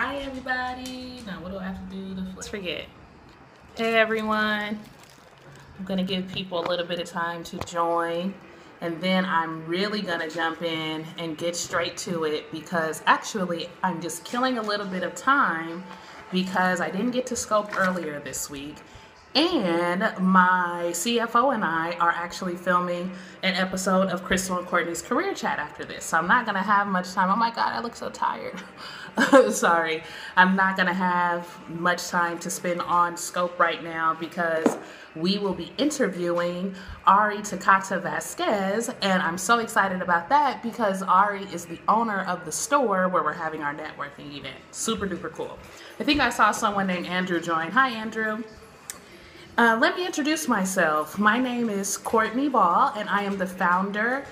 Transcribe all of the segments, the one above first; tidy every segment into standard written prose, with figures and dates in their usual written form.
Hi everybody. Now what do I have to do to let's forget. Hey everyone. I'm gonna give people a little bit of time to join, and then I'm really gonna jump in and get straight to it because actually I'm just killing a little bit of time because I didn't get to scope earlier this week. And my CFO and I are actually filming an episode of Crystal and Courtney's career chat after this. So I'm not going to have much time. Oh my God, I look so tired. Sorry. I'm not going to have much time to spend on scope right now because we will be interviewing Ari Takata Vasquez. And I'm so excited about that because Ari is the owner of the store where we're having our networking event. Super duper cool. I think I saw someone named Andrew join. Hi, Andrew. Let me introduce myself. My name is Courtney Ball, and I am the founder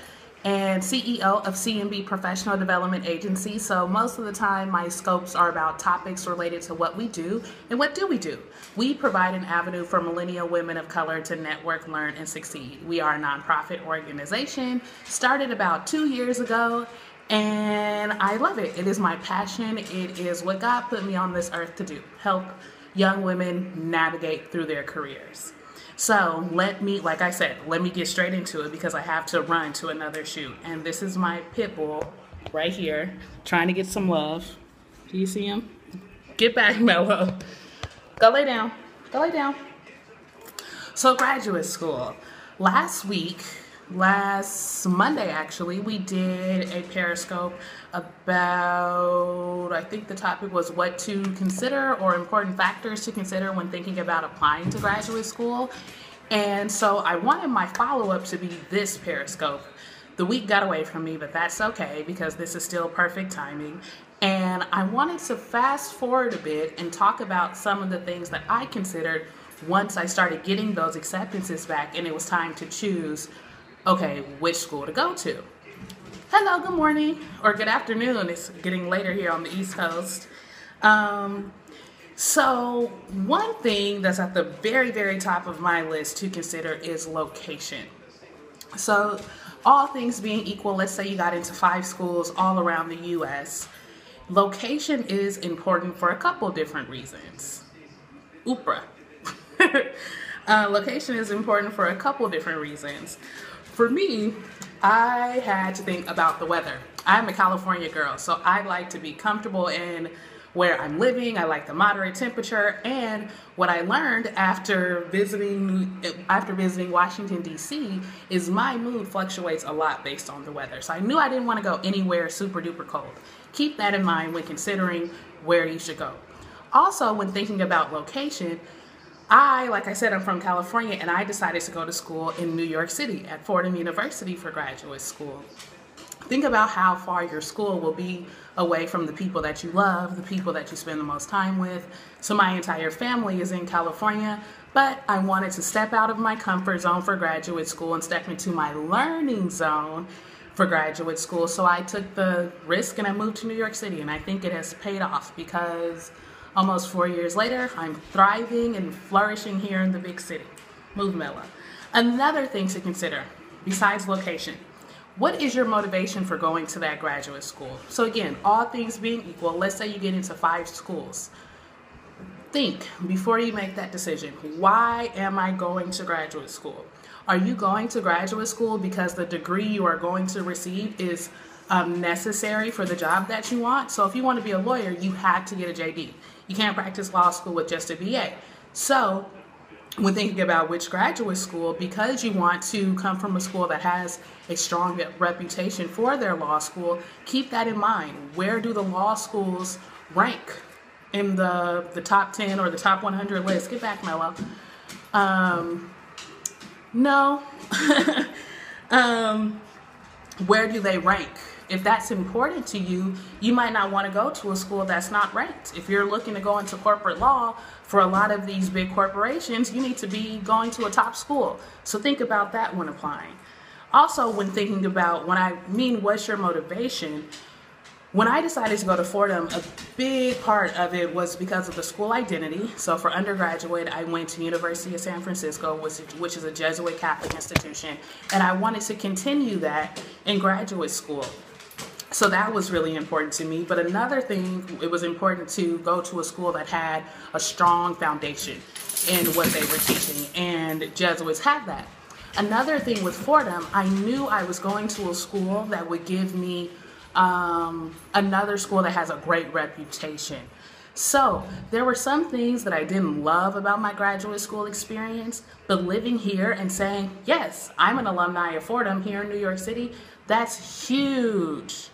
and CEO of C&B Professional Development Agency. So most of the time, my scopes are about topics related to what we do. And what do? We provide an avenue for millennial women of color to network, learn, and succeed. We are a nonprofit organization, started about 2 years ago, and I love it. It is my passion. It is what God put me on this earth to do, help young women navigate through their careers. So let me get straight into it because I have to run to another shoot. And this is my pit bull right here, trying to get some love. Do you see him? Get back, Mello. Go lay down. Go lay down. So graduate school. Last Monday, actually, we did a Periscope about, I think the topic was what to consider or important factors to consider when thinking about applying to graduate school. And so I wanted my follow-up to be this Periscope. The week got away from me, but that's okay because this is still perfect timing. And I wanted to fast forward a bit and talk about some of the things that I considered once I started getting those acceptances back and it was time to choose, okay, which school to go to. Hello, good morning, or good afternoon. It's getting later here on the East Coast. So one thing that's at the very, very top of my list to consider is location. So all things being equal, let's say you got into 5 schools all around the U.S. Location is important for a couple different reasons. Location is important for a couple different reasons. For me, I had to think about the weather. I'm a California girl, so I like to be comfortable in where I'm living. I like the moderate temperature. And what I learned after visiting Washington, D.C. is my mood fluctuates a lot based on the weather. So I knew I didn't want to go anywhere super duper cold. Keep that in mind when considering where you should go. Also, when thinking about location, like I said, I'm from California, and I decided to go to school in New York City at Fordham University for graduate school. Think about how far your school will be away from the people that you love, the people that you spend the most time with. So my entire family is in California, but I wanted to step out of my comfort zone for graduate school and step into my learning zone for graduate school. So I took the risk and I moved to New York City, and I think it has paid off because almost 4 years later, I'm thriving and flourishing here in the big city. Move Mela. Another thing to consider, besides location, what is your motivation for going to that graduate school? So again, all things being equal, let's say you get into 5 schools. Think before you make that decision, why am I going to graduate school? Are you going to graduate school because the degree you are going to receive is necessary for the job that you want? So if you want to be a lawyer, you have to get a JD. You can't practice law school with just a BA. So when thinking about which graduate school, because you want to come from a school that has a strong reputation for their law school, keep that in mind. Where do the law schools rank in the top 10 or the top 100 list? Get back, Mello. No. Where do they rank? If that's important to you, you might not want to go to a school that's not ranked. If you're looking to go into corporate law, for a lot of these big corporations, you need to be going to a top school. So think about that when applying. Also, when thinking about, what's your motivation? When I decided to go to Fordham, a big part of it was because of the school identity. So for undergraduate, I went to University of San Francisco, which is a Jesuit Catholic institution, and I wanted to continue that in graduate school. So that was really important to me. But another thing, it was important to go to a school that had a strong foundation in what they were teaching, and Jesuits have that. Another thing with Fordham, I knew I was going to a school that would give me another school that has a great reputation. So there were some things that I didn't love about my graduate school experience, but living here and saying, yes, I'm an alumni of Fordham here in New York City, that's huge.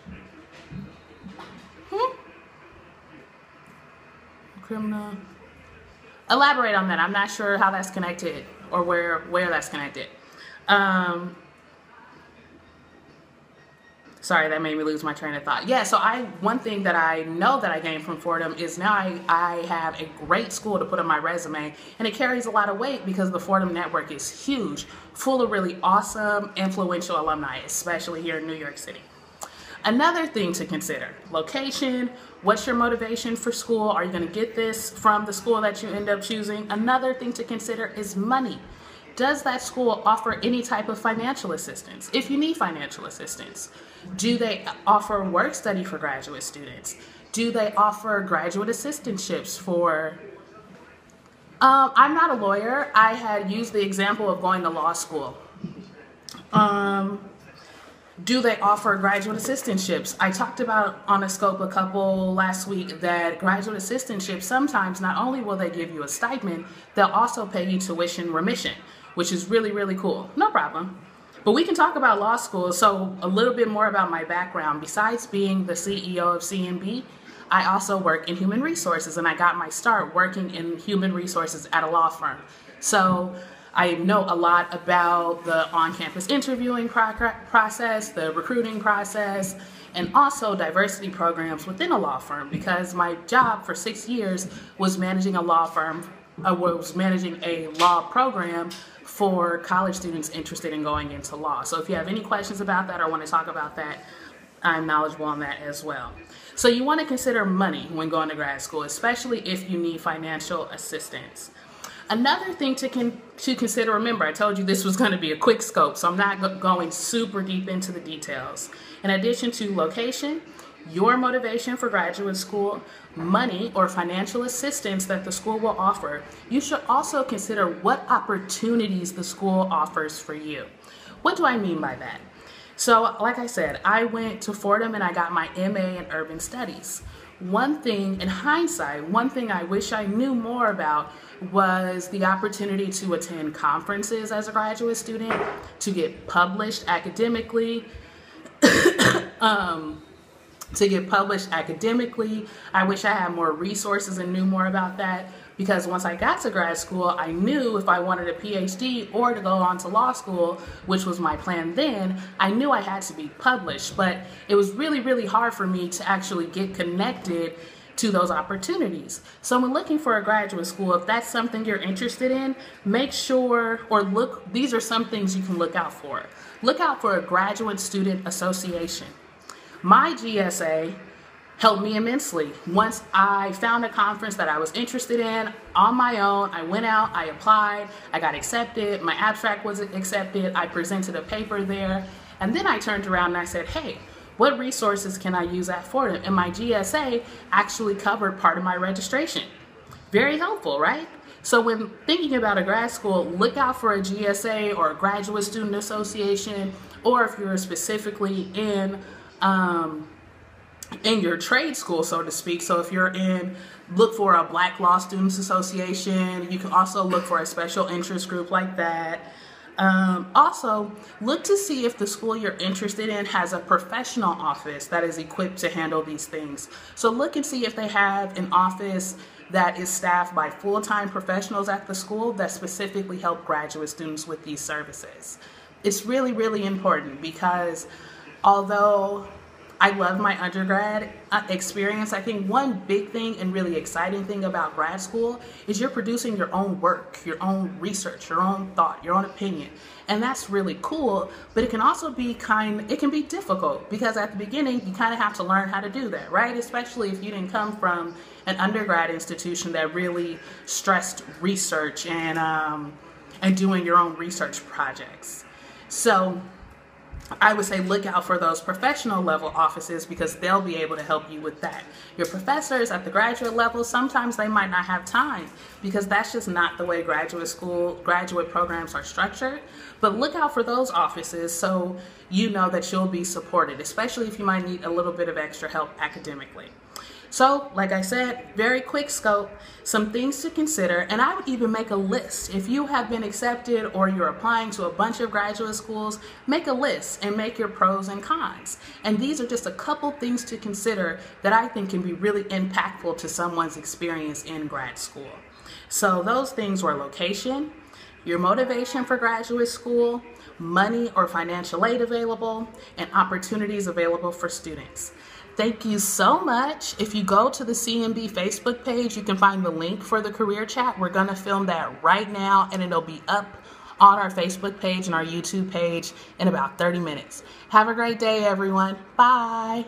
Criminal. Elaborate on that. I'm not sure how that's connected or where that's connected. Sorry, that made me lose my train of thought. Yeah, so one thing that I know that I gained from Fordham is now I have a great school to put on my resume, and it carries a lot of weight because the Fordham network is huge, full of really awesome, influential alumni, especially here in New York City. Another thing to consider, location. What's your motivation for school? Are you going to get this from the school that you end up choosing? Another thing to consider is money. Does that school offer any type of financial assistance? If you need financial assistance, do they offer work study for graduate students? Do they offer graduate assistantships for... I'm not a lawyer. I had used the example of going to law school. Do they offer graduate assistantships? I talked about on a scope a couple last week that graduate assistantships, sometimes not only will they give you a stipend, they'll also pay you tuition remission, which is really, really cool. No problem. But we can talk about law school. So a little bit more about my background. Besides being the CEO of CNB, I also work in human resources, and I got my start working in human resources at a law firm. So I know a lot about the on-campus interviewing process, the recruiting process, and also diversity programs within a law firm, because my job for 6 years was managing a law firm, was managing a law program for college students interested in going into law. So if you have any questions about that or want to talk about that, I'm knowledgeable on that as well. So you want to consider money when going to grad school, especially if you need financial assistance. Another thing to consider, remember, I told you this was going to be a quick scope, so I'm not going super deep into the details. In addition to location, your motivation for graduate school, money or financial assistance that the school will offer, you should also consider what opportunities the school offers for you. What do I mean by that? So, like I said, I went to Fordham and I got my MA in Urban Studies. One thing, in hindsight, one thing I wish I knew more about was the opportunity to attend conferences as a graduate student, to get published academically, I wish I had more resources and knew more about that, because once I got to grad school, I knew if I wanted a PhD or to go on to law school, which was my plan then, I knew I had to be published. But it was really, really hard for me to actually get connected to those opportunities. So when looking for a graduate school, if that's something you're interested in, make sure, or look, these are some things you can look out for. Look out for a graduate student association. My GSA helped me immensely. Once I found a conference that I was interested in on my own, I went out, I applied, I got accepted, my abstract was accepted, I presented a paper there, and then I turned around and I said, hey, what resources can I use at Fordham? And my GSA actually covered part of my registration. Very helpful, right? So when thinking about a grad school, look out for a GSA or a graduate student association, or if you're specifically in your trade school, so to speak. So if you're look for a Black Law Students Association. You can also look for a special interest group like that. Also, look to see if the school you're interested in has a professional office that is equipped to handle these things. So look and see if they have an office that is staffed by full-time professionals at the school that specifically help graduate students with these services. It's really, really important, because although I love my undergrad experience, I think one big thing and really exciting thing about grad school is you're producing your own work, your own research, your own thought, your own opinion. And that's really cool, but it can also be it can be difficult, because at the beginning you kind of have to learn how to do that, right? Especially if you didn't come from an undergrad institution that really stressed research and doing your own research projects. So I would say look out for those professional level offices because they'll be able to help you with that. Your professors at the graduate level, sometimes they might not have time because that's just not the way graduate programs are structured. But look out for those offices so you know that you'll be supported, especially if you might need a little bit of extra help academically. So, like I said, very quick scope, some things to consider, and I would even make a list. If you have been accepted or you're applying to a bunch of graduate schools, make a list and make your pros and cons. And these are just a couple things to consider that I think can be really impactful to someone's experience in grad school. So those things were location, your motivation for graduate school, money or financial aid available, and opportunities available for students. Thank you so much. If you go to the CMB Facebook page, you can find the link for the career chat. We're going to film that right now, and it'll be up on our Facebook page and our YouTube page in about 30 minutes. Have a great day, everyone. Bye.